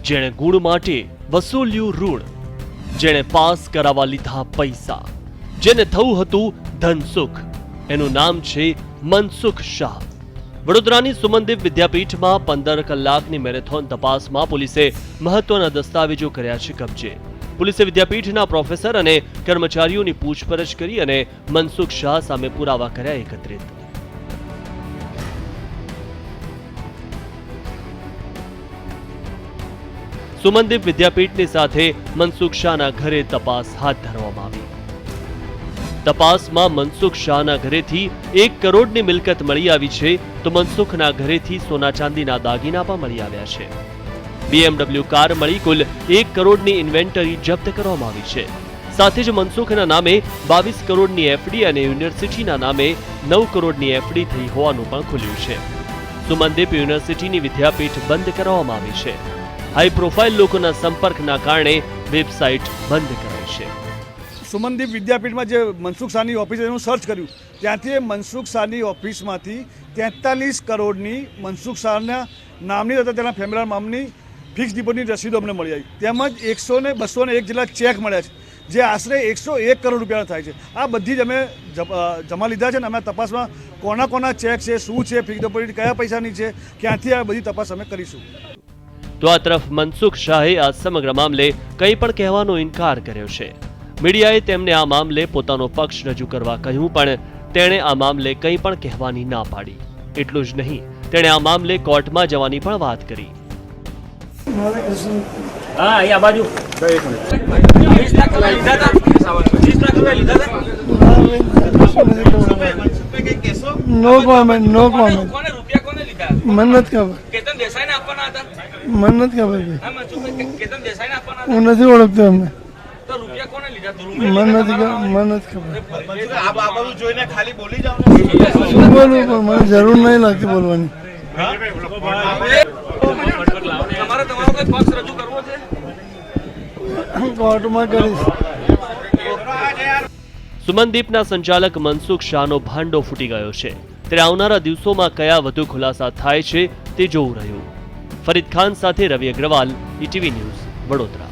જેણે ગુણ માટે વસૂલ્યું ઋણ, જેણે પાસ કરાવવા લીધા પૈસા, જેને થયું હતું ધનસુખ, એનું નામ છે મનસુખ શાહ. વડોદરાની સુમનદીપ વિદ્યાપીઠમાં 15 કલાકની મેરેથોન તપાસમાં પોલીસે મહત્વના દસ્તાવેજો કર્યા છે કબજે. પોલીસે વિદ્યાપીઠના પ્રોફેસર અને કર્મચારીઓની પૂછપરછ કરી અને મનસુખ શાહ સામે પુરાવા કર્યા એકત્રિત. સુમનદીપ વિદ્યાપીઠની સાથે મનસુખ શાહના ઘરે તપાસ હાથ ધરવામાં આવી. તપાસમાં મનસુખ શાહના ઘરેથી 1 કરોડની મિલકત મળી આવી છે, તો મનસુખના ઘરેથી સોના ચાંદીના દાગીના પણ મળી આવ્યા છે. BMW કાર મળી કુલ 1 કરોડની ઇન્વેન્ટરી જપ્ત કરવામાં આવી છે. સાથે જ મનસુખના નામે 22 કરોડની એફડી અને યુનિવર્સિટીના નામે 9 કરોડની એફડી થઈ હોવાનું પણ ખુલ્યું છે. સુમનદીપ યુનિવર્સિટીની વિદ્યાપીઠ બંધ કરવામાં આવી છે. હાઈ પ્રોફાઇલ લોકોના સંપર્કના કારણે વેબસાઇટ બંધ કરાઈ છે. સુમનદીપ વિદ્યાપીઠમાં જે મનસુખ શાહની ઓફિસ એનું સર્ચ કર્યું, ત્યાંથી મનસુખ શાહની ઓફિસમાંથી 43 કરોડની મનસુખ શાહના નામની તથા તેના ફેમિલી નામની ફિક્સ ડિપોઝિટની રસીદો અમને મળી આવી. તેમજ 100 ને 201 જેટલા ચેક મળ્યા છે, જે આશરે 101 કરોડ રૂપિયાના થાય છે. આ બધી જ અમે જમા લીધા છે અને અમે તપાસમાં કોના કોના ચેક છે, શું છે, ફિક્સ ડિપોઝિટ કયા પૈસાની છે, ક્યાંથી આ બધી તપાસ અમે કરીશું. તો આ તરફ મનસુખ શાહે આ સમગ્ર મામલે કંઈ પણ કહેવાનો ઇનકાર કર્યો છે. મીડિયાએ તેમને આ મામલે પોતાનો પક્ષ રજૂ કરવા કહ્યું, પણ તેણે આ મામલે કંઈ પણ કહેવાની ના પાડી. એટલું જ નહીં, તેણે આ મામલે કોર્ટમાં જવાની પણ વાત કરી. નો કોમેન્ટ. મન્નત ખબર હું નથી ઓળખતો એમને. મને ખબર શું બોલવું, પણ મને જરૂર નહીં લાગતી બોલવાની. કોર્ટમાં કરીશ. સુમનદીપના સંચાલક મનસુખ શાહનો ભાંડો ફૂટી ગયો છે, ત્યારે આવનારા દિવસોમાં કયા વધુ ખુલાસા થાય છે તે જોવું રહ્યું. ફરીદ ખાન સાથે રવિ અગ્રવાલ, ETV ન્યૂઝ, વડોદરા.